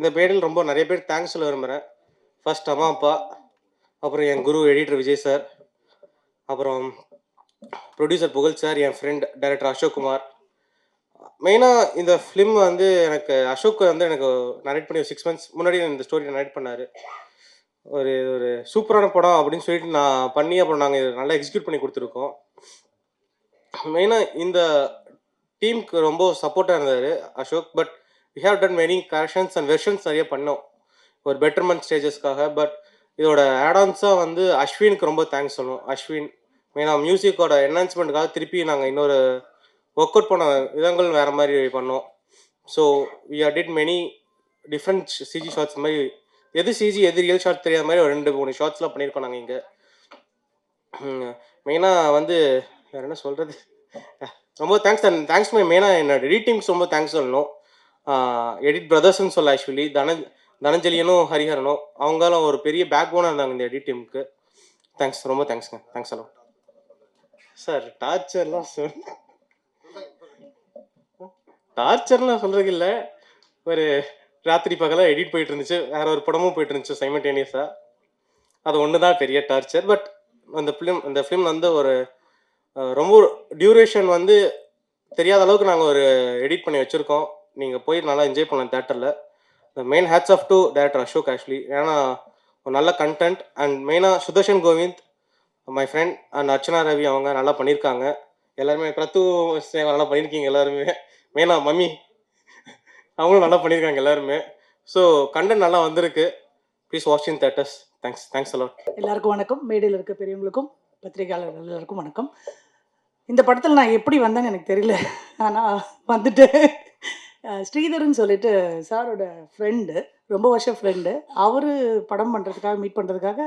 இந்த பேடில் ரொம்ப நிறைய பேர் தேங்க்ஸ் சொல்ல விரும்புகிறேன். ஃபர்ஸ்ட் அம்மா அப்பா, அப்புறம் என் குரு எடிட்டர் விஜய் சார், அப்புறம் ப்ரொடியூசர் புகழ் சார், என் ஃப்ரெண்ட் டைரக்டர் அசோக் குமார். மெயினாக இந்த ஃபிலிம் வந்து எனக்கு அசோக் வந்து எனக்கு நரேட் பண்ணி ஒரு 6 months முன்னாடி இந்த ஸ்டோரி நரேட் பண்ணார். ஒரு ஒரு சூப்பரான படம் அப்படின்னு சொல்லிட்டு நான் பண்ணி அப்புறம் நாங்கள் நல்லா எக்ஸிக்யூட் பண்ணி கொடுத்துருக்கோம். மெயினாக இந்த டீமுக்கு ரொம்ப சப்போர்ட்டாக இருந்தார் Ashok. But we have done many corrections and versions நிறைய பண்ணோம் ஒரு பெட்டர்மெண்ட் ஸ்டேஜஸ்க்காக. பட் இதோட ஆடான்ஸாக வந்து அஸ்வினுக்கு ரொம்ப தேங்க்ஸ் சொல்லணும். அஸ்வின் மெயினாக மியூசிக்கோட என்ஹான்ஸ்மெண்ட்டுக்காக திருப்பி நாங்கள் இன்னொரு ஒர்க் அவுட் பண்ண விதங்கள் வேறு மாதிரி பண்ணோம். So we are did many different CG shots மாதிரி, எது சிஜி எது ரியல் ஷார்ட் தெரியாத மாதிரி ஒரு 2-3 ஷார்ட்ஸ்லாம் பண்ணியிருக்கோம் நாங்கள் இங்கே. மெயினாக வந்து வேறு என்ன சொல்கிறது, ரொம்ப தேங்க்ஸ். அண்ட் தேங்க்ஸ் மெயினாக என்னோட எடிட் டீம்ஸ் ரொம்ப தேங்க்ஸ் சொல்லணும். எடிட் பிரதர்ஸ்ன்னு சொல்ல ஆக்சுவலி தனஞ்சலியனும் ஹரிஹரனும் அவங்களும் ஒரு பெரிய பேக் போனாக இருந்தாங்க இந்த எடிட் டீமுக்கு. தேங்க்ஸ், ரொம்ப தேங்க்ஸ்ங்க. தேங்க்ஸ் எல்லாம் சார். டார்ச்சர்லாம் சொல்கிறது இல்லை, ஒரு ராத்திரி பகலாக எடிட் போயிட்டு இருந்துச்சு, வேற ஒரு படமும் போயிட்டு இருந்துச்சு சைமல்டேனியஸாக. அது ஒன்று தான் பெரிய டார்ச்சர். பட் அந்த ஃபிலிம் வந்து ஒரு ரொம்ப டியூரேஷன் வந்து தெரியாத அளவுக்கு நாங்கள் ஒரு எடிட் பண்ணி வச்சுருக்கோம். நீங்கள் போய் நல்லா என்ஜாய் பண்ணலாம் தேட்டரில். The main hats off to director Ashok actually. ஏன்னா ஒரு நல்ல கண்டென்ட். அண்ட் மெயினாக Sudarshan Govind my friend and Archana Ravi அவங்க நல்லா பண்ணியிருக்காங்க. எல்லாருமே பிரத்து சேவா நல்லா பண்ணியிருக்கீங்க எல்லாருமே. மெயினாக மம்மி அவங்களும் நல்லா பண்ணியிருக்காங்க எல்லாருமே. ஸோ கண்டென்ட் நல்லா வந்திருக்கு. Please watch in theatres. Thanks a lot. எல்லாருக்கும் வணக்கம். மேடையில் இருக்க பெரியவங்களுக்கும் பத்திரிகையாளர்கள் எல்லாருக்கும் வணக்கம். இந்த படத்தில் நான் எப்படி வந்தேன்னு எனக்கு தெரியல, ஆனால் வந்துட்டு ஸ்ரீதர்ன்னு சொல்லிட்டு சாரோட ஃப்ரெண்டு, ரொம்ப வருஷம் ஃப்ரெண்டு, அவர் படம் பண்ணுறதுக்காக மீட் பண்ணுறதுக்காக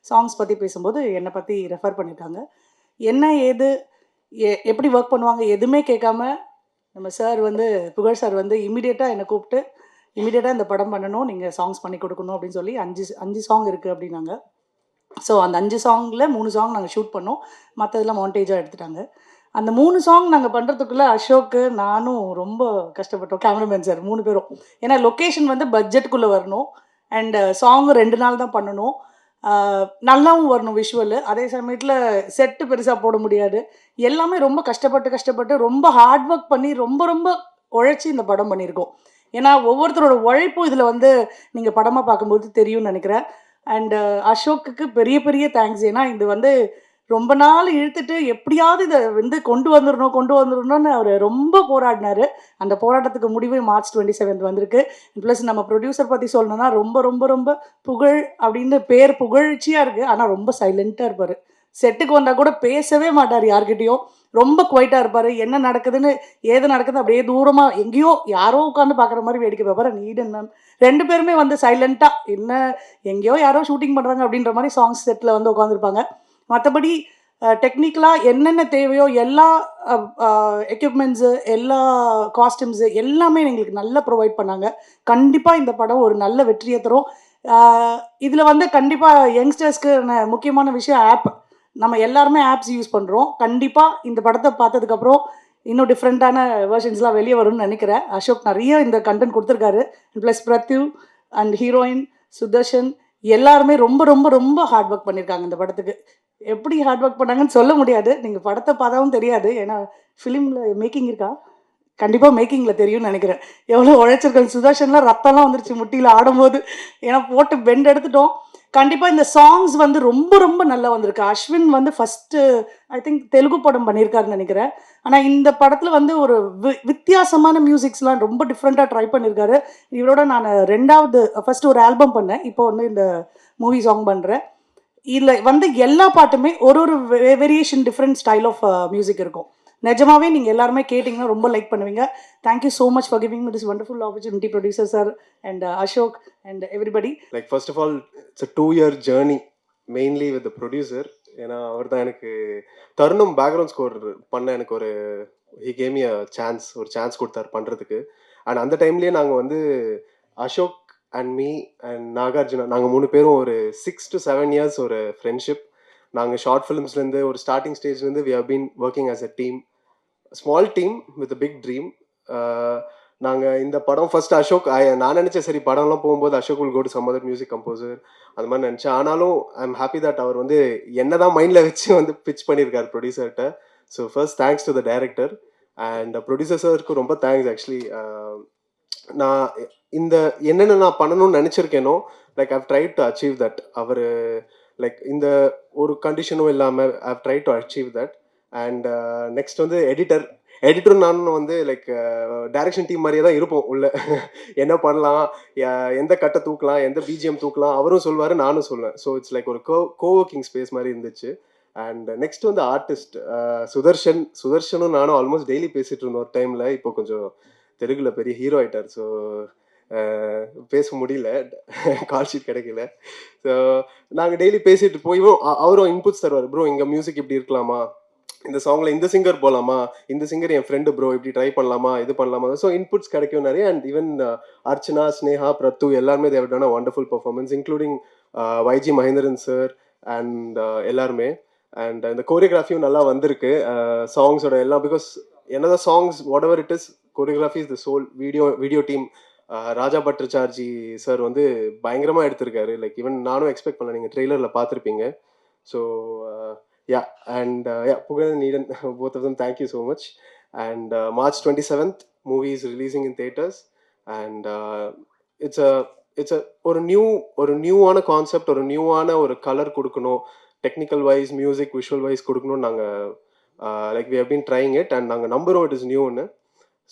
சாங்ஸ் பற்றி பேசும்போது என்னை பற்றி ரெஃபர் பண்ணியிருக்காங்க. என்ன ஏது எப்படி ஒர்க் பண்ணுவாங்க எதுவுமே கேட்காம நம்ம சார் வந்து புகழ் சார் வந்து இமீடியட்டாக என்னை கூப்பிட்டு இமீடியட்டாக இந்த படம் பண்ணணும், நீங்கள் சாங்ஸ் பண்ணி கொடுக்கணும் அப்படின்னு சொல்லி 5 சாங் இருக்குது அப்படின்னாங்க. ஸோ அந்த 5 சாங்கில் 3 சாங் நாங்கள் ஷூட் பண்ணோம், மற்றதெல்லாம் மாண்டேஜாக எடுத்துட்டாங்க. அந்த 3 சாங் நாங்கள் பண்ணுறதுக்குள்ளே அசோக்கு நானும் ரொம்ப கஷ்டப்பட்டோம், கேமராமேன் சார் 3 பேரும். ஏன்னா லொக்கேஷன் வந்து பட்ஜெட்டுக்குள்ளே வரணும் அண்ட் சாங்கு 2 நாள் தான் பண்ணணும், நல்லாவும் வரணும் விஷுவலு. அதே சமயத்தில் செட்டு பெருசாக போட முடியாது. எல்லாமே ரொம்ப கஷ்டப்பட்டு ரொம்ப ஹார்ட் ஒர்க் பண்ணி ரொம்ப ரொம்ப உழைச்சி இந்த படம் பண்ணியிருக்கோம். ஏன்னா ஒவ்வொருத்தரோட உழைப்பும் இதில் வந்து நீங்கள் படமாக பார்க்கும்போது தெரியும்னு நினைக்கிறேன். அண்டு அசோக்குக்கு பெரிய பெரிய தேங்க்ஸ். ஏன்னா இது வந்து ரொம்ப நாள் இழுத்துட்டு எப்படியாவது இதை வந்து கொண்டு வந்துடணும்னு அவர் ரொம்ப போராடினார். அந்த போராட்டத்துக்கு முடிவு March 27 வந்திருக்கு. ப்ளஸ் நம்ம ப்ரொடியூசர் பற்றி சொல்லணும்னா ரொம்ப ரொம்ப ரொம்ப புகழ் அப்படின்னு பேர் புகழ்ச்சியாக இருக்குது, ஆனால் ரொம்ப சைலண்ட்டாக இருப்பார். செட்டுக்கு வந்தால் கூட பேசவே மாட்டார் யார்கிட்டையும், ரொம்ப குவைட்டாக இருப்பார். என்ன நடக்குதுன்னு ஏது நடக்குது அப்படியே தூரமாக எங்கேயோ யாரோ உட்காந்து பார்க்குற மாதிரி வேடிக்கை பார்ப்பார். நீடன் மேம் 2 பேருமே வந்து சைலண்ட்டாக என்ன எங்கேயோ யாரோ ஷூட்டிங் பண்ணுறாங்க அப்படின்ற மாதிரி சாங்ஸ் செட்டில் வந்து உட்காந்துருப்பாங்க. மற்றபடி டெக்னிக்கலாக என்னென்ன தேவையோ எல்லா எக்யூப்மெண்ட்ஸு, எல்லா காஸ்டியூம்ஸு எல்லாமே எங்களுக்கு நல்லா ப்ரொவைட் பண்ணாங்க. கண்டிப்பாக இந்த படம் ஒரு நல்ல வெற்றியை தரும். இதில் வந்து கண்டிப்பாக யங்ஸ்டர்ஸ்க்கு முக்கியமான விஷயம் ஆப். நம்ம எல்லாருமே ஆப்ஸ் யூஸ் பண்ணுறோம். கண்டிப்பாக இந்த படத்தை பார்த்ததுக்கப்புறம் இன்னும் டிஃப்ரெண்ட்டான வெர்ஷன்ஸ்லாம் வெளியே வரும்னு நினைக்கிறேன். அசோக் நிறைய இந்த கண்டென்ட் கொடுத்துருக்காரு. Plus Prathyu and heroine Sudarshan எல்லாருமே ரொம்ப ரொம்ப ரொம்ப ஹார்ட் ஒர்க் பண்ணியிருக்காங்க இந்த படத்துக்கு. எப்படி ஹார்ட் ஒர்க் பண்ணாங்கன்னு சொல்ல முடியாது, நீங்கள் படத்தை பார்த்தாவும் தெரியாது. ஏன்னா ஃபிலிமில் மேக்கிங் இருக்கா, கண்டிப்பாக மேக்கிங்கில் தெரியும்னு நினைக்கிறேன் எவ்வளோ உழைச்சிருக்காங்க. சுதர்ஷன்லாம் ரத்தம்லாம் வந்துருச்சு முட்டியில் ஆடும்போது, ஏன்னா போட்டு பெண்ட் எடுத்துட்டோம். கண்டிப்பாக இந்த சாங்ஸ் வந்து ரொம்ப ரொம்ப நல்லா வந்திருக்கு. அஸ்வின் வந்து ஃபஸ்ட்டு ஐ திங்க் தெலுங்கு படம் பண்ணியிருக்காருன்னு நினைக்கிறேன். ஆனால் இந்த படத்தில் வந்து ஒரு வித்தியாசமான மியூசிக்ஸ்லாம் ரொம்ப டிஃப்ரெண்ட்டாக ட்ரை பண்ணியிருக்காரு. இவரோட நான் 2வது ஃபஸ்ட்டு ஒரு ஆல்பம் பண்ணேன், இப்போ வந்து இந்த மூவி சாங் பண்ணுறேன். இதில் வந்து எல்லா பாட்டுமே ஒரு variation different style of music இருக்கும். நிஜமாவே நீங்கள் எல்லாருமே கேட்டிங்கன்னா ரொம்ப லைக் பண்ணுவீங்க. Thank you so much for giving me this wonderful opportunity producer sir and Ashok and everybody. Like first of all it's a 2-year journey mainly with the producer. ஏன்னா அவர் தான் எனக்கு தருணம் பேக்ரவுண்ட் ஸ்கோர் பண்ண எனக்கு ஒரு ஹி கேம் மீ ஒரு chance கொடுத்தாரு பண்ணுறதுக்கு. அண்ட் அந்த டைம்லேயே நாங்கள் வந்து Ashok and me and Nagarjuna நாங்கள் 3 பேரும் ஒரு 6 to 7 years ஒரு ஃப்ரெண்ட்ஷிப். நாங்கள் ஷார்ட் ஃபிலிம்ஸ்லேருந்து ஒரு ஸ்டார்டிங் ஸ்டேஜ்லேருந்து we have been working as a team, small team with a big dream. நாங்கள் இந்த படம் ஃபர்ஸ்ட் அசோக் நான் நினச்சேன் சரி படம்லாம் போகும்போது Ashok will go to some other music composer அது மாதிரி நினச்சேன். ஆனாலும் ஐ எம் ஹாப்பி தட் அவர் வந்து என்ன தான் மைண்டில் வச்சு வந்து பிச் பண்ணியிருக்காரு ப்ரொடியூசர்கிட்ட. So first thanks to the director and producer சாருக்கு ரொம்ப தேங்க்ஸ். ஆக்சுவலி நான் இந்த என்னென்ன நான் பண்ணணும்னு நினச்சிருக்கேனோ like I've try to achieve that. அவர் லைக் இந்த ஒரு கண்டிஷனும் இல்லாமல் I've try to achieve that. And next வந்து எடிட்டரும் நானும் வந்து லைக் டைரக்ஷன் டீம் மாதிரியே தான் இருப்போம் உள்ள. என்ன பண்ணலாம், எந்த கட்டை தூக்கலாம், எந்த பிஜிஎம் தூக்கலாம் அவரும் சொல்வார், நானும் சொல்லுவேன். ஸோ இட்ஸ் லைக் ஒரு கோவர்க்கிங் ஸ்பேஸ் மாதிரி இருந்துச்சு. அண்ட் நெக்ஸ்ட் வந்து ஆர்டிஸ்ட் சுதர்ஷனும் நானும் ஆல்மோஸ்ட் டெய்லி பேசிட்டு இருந்தோம் ஒரு டைமில். இப்போ கொஞ்சம் தெலுங்குல பெரிய ஹீரோ ஆயிட்டார். ஸோ பேச முடியல, கால் ஷீட் கிடைக்கல. ஸோ நாங்கள் டெய்லி பேசிட்டு போயும் அவரும் இன்புட்ஸ் தருவார். ப்ரோ இங்கே மியூசிக் இப்படி இருக்கலாமா, இந்த சாங்ல இந்த சிங்கர் போகலாமா, இந்த சிங்கர் என் ஃப்ரெண்டு ப்ரோ இப்படி ட்ரை பண்ணலாமா, இது பண்ணலாமா. ஸோ இன்புட்ஸ் கிடைக்கும் நிறைய. அண்ட் ஈவன் அர்ச்சனா, ஸ்னேஹா, பிரத்து எல்லாருமே they've done a wonderful performance including Y G Mahendran sir and எல்லாருமே. அண்ட் இந்த கோரியோகிராஃபியும் நல்லா வந்திருக்கு சாங்ஸோட எல்லாம். பிகாஸ் என்னதான் songs whatever it is, choreography is the soul. Video team Raja பட்ரிச்சார்ஜி சார் வந்து பயங்கரமாக எடுத்திருக்காரு. லைக் ஈவன் நானும் எக்ஸ்பெக்ட் பண்ணல, நீங்கள் ட்ரெய்லரில் பார்த்துருப்பீங்க. So yeah, and yeah, Pugal and Needan, both of them, thank you so much. And March 27th movie is releasing in theaters. And it's a ஒரு நியூவான கான்செப்ட், ஒரு நியூவான ஒரு கலர் கொடுக்கணும், technical wise music visual wise கொடுக்கணும். நாங்கள் like we have been trying it and நாங்கள் நம்புறோம் it is நியூன்னு.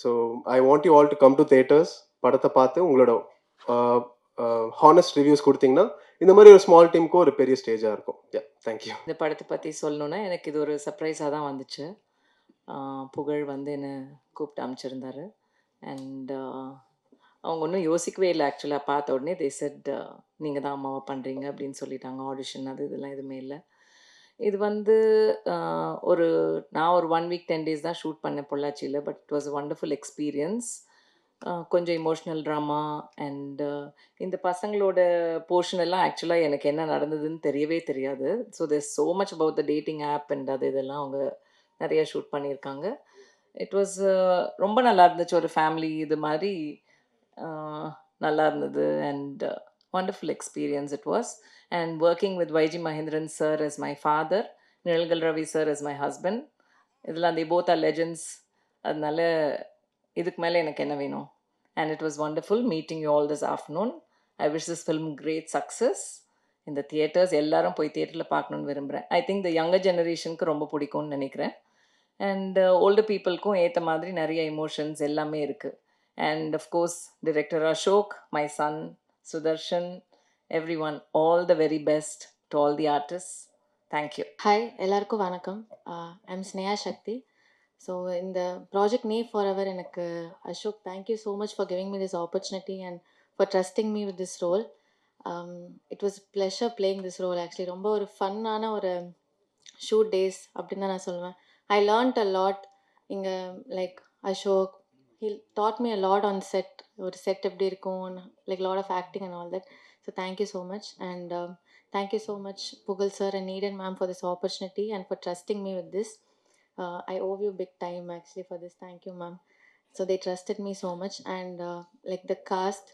So I want you all to come to theatres. படத்தை பார்த்து உங்களோட ஹானஸ்ட் ரிவ்யூஸ் கொடுத்தீங்கன்னா இந்த மாதிரி ஒரு ஸ்மால் டீமுக்கும் ஒரு பெரிய ஸ்டேஜாக இருக்கும். யா, தேங்க்யூ. இந்த படத்தை பற்றி சொல்லணுன்னா எனக்கு இது ஒரு சர்ப்ரைஸாக தான் வந்துச்சு. புகழ் வந்து என்னை கூப்பிட்டு அனுப்பிச்சிருந்தாரு. அண்ட் அவங்க ஒன்றும் யோசிக்கவே இல்லை. ஆக்சுவலாக பார்த்த உடனே தே செட் நீங்கள் தான் அம்மாவை பண்ணுறீங்க அப்படின்னு சொல்லிட்டாங்க. ஆடிஷன் அது இதெல்லாம் எதுவுமே இல்லை. இது வந்து நான் ஒரு 1 வீக் 10 days தான் ஷூட் பண்ணேன் பொள்ளாச்சியில். But it was a wonderful experience. கொஞ்சம் இமோஷ்னல் ட்ராமா அண்ட் இந்த பசங்களோட போர்ஷன் எல்லாம் ஆக்சுவலாக எனக்கு என்ன நடந்ததுன்னு தெரியவே தெரியாது. So there so much about the dating app and அது இதெல்லாம் அவங்க நிறையா ஷூட் பண்ணியிருக்காங்க. இட் வாஸ் ரொம்ப நல்லா இருந்துச்சு. ஒரு ஃபேமிலி இது மாதிரி நல்லா இருந்தது. And wonderful experience it was. And working with YG Mahendran sir as my father, Nizhalgal Ravi sir as my husband, இதெல்லாம் they both are legends. அதனால இதுக்கு மேலே எனக்கு என்ன வேணும். And it was wonderful meeting you all this afternoon. I wish this film great success. இந்த theatres எல்லாரும் போய் தியேட்டரில் பார்க்கணுன்னு விரும்புகிறேன். ஐ திங்க் த யங்கர் ஜெனரேஷனுக்கு ரொம்ப பிடிக்கும்னு நினைக்கிறேன். அண்ட் ஓல்டு பீப்புளுக்கும் ஏற்ற மாதிரி நிறைய எமோஷன்ஸ் எல்லாமே இருக்குது. And of course director Ashok, my son Sudarshan, every one, all the very best to all the artist. Thank you. Hi, எல்லாருக்கும் வணக்கம். ஐம் ஸ்னேஹா சக்தி. ஸோ இந்த ப்ராஜெக்ட் நீ ஃபார் எவர் எனக்கு Ashok, thank you so much for giving me this opportunity and for trusting me with this role. It was pleasure playing this role. Actually ரொம்ப ஒரு ஃபன்னான ஒரு shoot days அப்படின்னு தான் நான் சொல்லுவேன். ஐ லேர்ன்ட் அ லாட் இங்கே. Like Ashok, he taught me a lot on set. ஒரு set எப்படி இருக்கும், like lot of acting and all that. So thank you so much. And thank you so much Pugazh sir and நீடன் ma'am for this opportunity and for trusting me with this. I owe you big time actually for this. Thank you, ma'am. So they trusted me so much. And like the cast,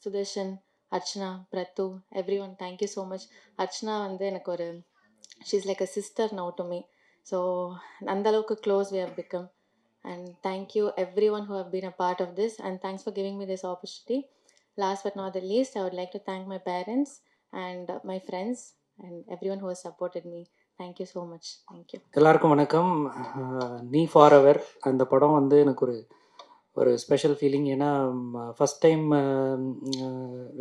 Sudarshan, Archana, Prathu, everyone, thank you so much. Archana வந்து எனக்கு ஒரு, she's like a sister now to me. So அந்த அளவுக்கு close we have become. And thank you everyone who have been a part of this, and thanks for giving me this opportunity. Last but not the least, I would like to thank my parents and my friends and everyone who has supported me. Thank you so much. Thank you. எல்லாருக்கும் வணக்கம். நீ for எவர் அந்த படம் வந்து எனக்கு ஒரு special feeling. ஏன்னா first time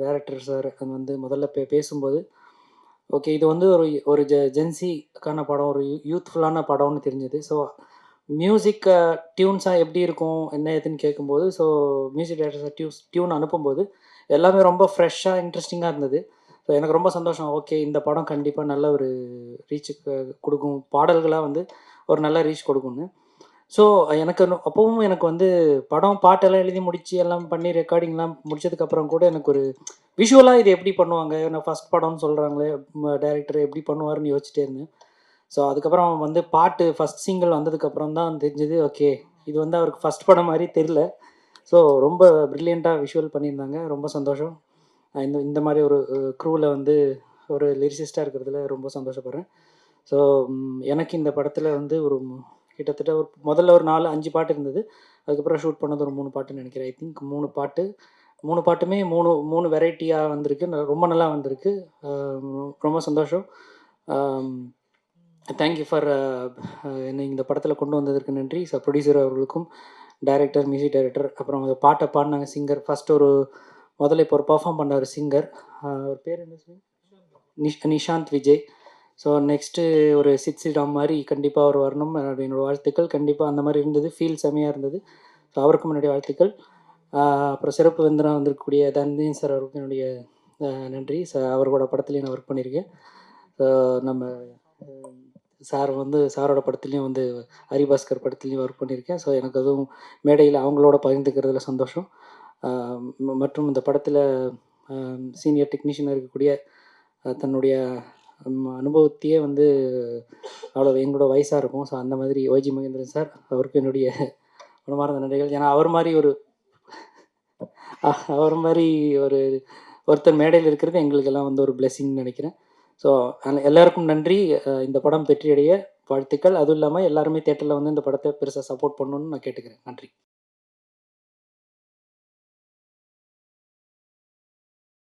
director sir அது வந்து முதல்ல பேசும்போது ஓகே இது வந்து ஒரு ஜென்சிக்கான படம், ஒரு யூத்ஃபுல்லான படம்னு தெரிஞ்சது. ஸோ மியூசிக் டியூன்ஸாக எப்படி இருக்கும் என்ன ஏதுன்னு கேட்கும்போது, so music director sir tune அனுப்பும்போது எல்லாமே ரொம்ப ஃப்ரெஷ்ஷாக இன்ட்ரெஸ்டிங்காக இருந்தது. ஸோ எனக்கு ரொம்ப சந்தோஷம். ஓகே இந்த படம் கண்டிப்பாக நல்ல ஒரு ரீச்சுக்கு கொடுக்கும், பாடல்களாக வந்து ஒரு நல்ல ரீச் கொடுக்கும்னு. ஸோ எனக்கு அப்பவும் எனக்கு வந்து படம் பாட்டெல்லாம் எழுதி முடித்து எல்லாம் பண்ணி ரெக்கார்டிங்லாம் முடிச்சதுக்கப்புறம் கூட எனக்கு ஒரு விஷுவலாக இது எப்படி பண்ணுவாங்க, நான் ஃபஸ்ட் படம்னு சொல்கிறாங்களே டைரக்டர் எப்படி பண்ணுவாருன்னு யோசிச்சிட்டே இருந்தேன். ஸோ அதுக்கப்புறம் வந்து பாட்டு ஃபஸ்ட் சிங்கிள் வந்ததுக்கப்புறம் தான் தெரிஞ்சது ஓகே இது வந்து அவருக்கு ஃபஸ்ட் படம் மாதிரி தெரியல. ஸோ ரொம்ப ப்ரில்லியண்ட்டாக விஷுவல் பண்ணியிருந்தாங்க. ரொம்ப சந்தோஷம். இந்த இந்த மாதிரி ஒரு க்ரூவில் வந்து ஒரு லிரிசிஸ்ட்டாக இருக்கிறதுல ரொம்ப சந்தோஷப்படுறேன். ஸோ எனக்கு இந்த படத்தில் வந்து ஒரு கிட்டத்தட்ட ஒரு முதல்ல ஒரு 4-5 பாட்டு இருந்தது. அதுக்கப்புறம் ஷூட் பண்ணது ஒரு 3 பாட்டுன்னு நினைக்கிறேன். ஐ திங்க் 3 பாட்டு. 3 பாட்டுமே 3 வெரைட்டியாக வந்திருக்கு. ரொம்ப நல்லா வந்திருக்கு. ரொம்ப சந்தோஷம். தேங்க்யூ ஃபார் என்னை இந்த படத்தில் கொண்டு வந்ததற்கு நன்றி. ப்ரொடியூசர் அவர்களுக்கும், டைரக்டர், மியூசிக் டைரக்டர், அப்புறம் அந்த பாட்டை பாடினாங்க சிங்கர். ஃபஸ்ட்டு முதல்ல இப்போ ஒரு பர்ஃபார்ம் பண்ண ஒரு சிங்கர், அவர் பேர் என்ன sir? Nishanth Vijay. So next ஒரு சித் ஸ்ரீராம் மாதிரி கண்டிப்பாக அவர் வரணும். என்னோடய வாழ்த்துக்கள். கண்டிப்பாக அந்த மாதிரி இருந்தது. ஃபீல் செமையாக இருந்தது. ஸோ அவருக்கும் என்னுடைய வாழ்த்துக்கள். அப்புறம் சிறப்பு விருந்தினராக வந்திருக்கக்கூடிய தன்தீன் சார் அவருக்கும் என்னுடைய நன்றி. அவரோட படத்துலேயும் நான் ஒர்க் பண்ணியிருக்கேன். ஸோ நம்ம சார் வந்து சாரோட படத்துலேயும் வந்து ஹரிபாஸ்கர் படத்துலேயும் ஒர்க் பண்ணியிருக்கேன். ஸோ எனக்கு அதுவும் மேடையில் அவங்களோட பகிர்ந்துக்கிறதுல சந்தோஷம். மற்றும் இந்த படத்தில் சீனியர் டெக்னீஷியனாக இருக்கக்கூடிய தன்னுடைய அனுபவத்தையே வந்து அவ்வளோ எங்களோட வயசாக இருக்கும். ஸோ அந்த மாதிரி ஒய்ஜி மகேந்திரன் சார், அவருக்கு என்னுடைய மனமார்ந்த நன்றிகள். ஏன்னா அவர் மாதிரி ஒருத்தர் மேடையில் இருக்கிறது எங்களுக்கெல்லாம் வந்து ஒரு பிளெஸிங்னு நினைக்கிறேன். ஸோ எல்லாருக்கும் நன்றி. இந்த படம் வெற்றியடைய வாழ்த்துக்கள். அதுவும் இல்லாமல் எல்லாருமே தேட்டரில் வந்து இந்த படத்தை பெருசாக சப்போர்ட் பண்ணணுன்னு நான் கேட்டுக்கிறேன். நன்றி.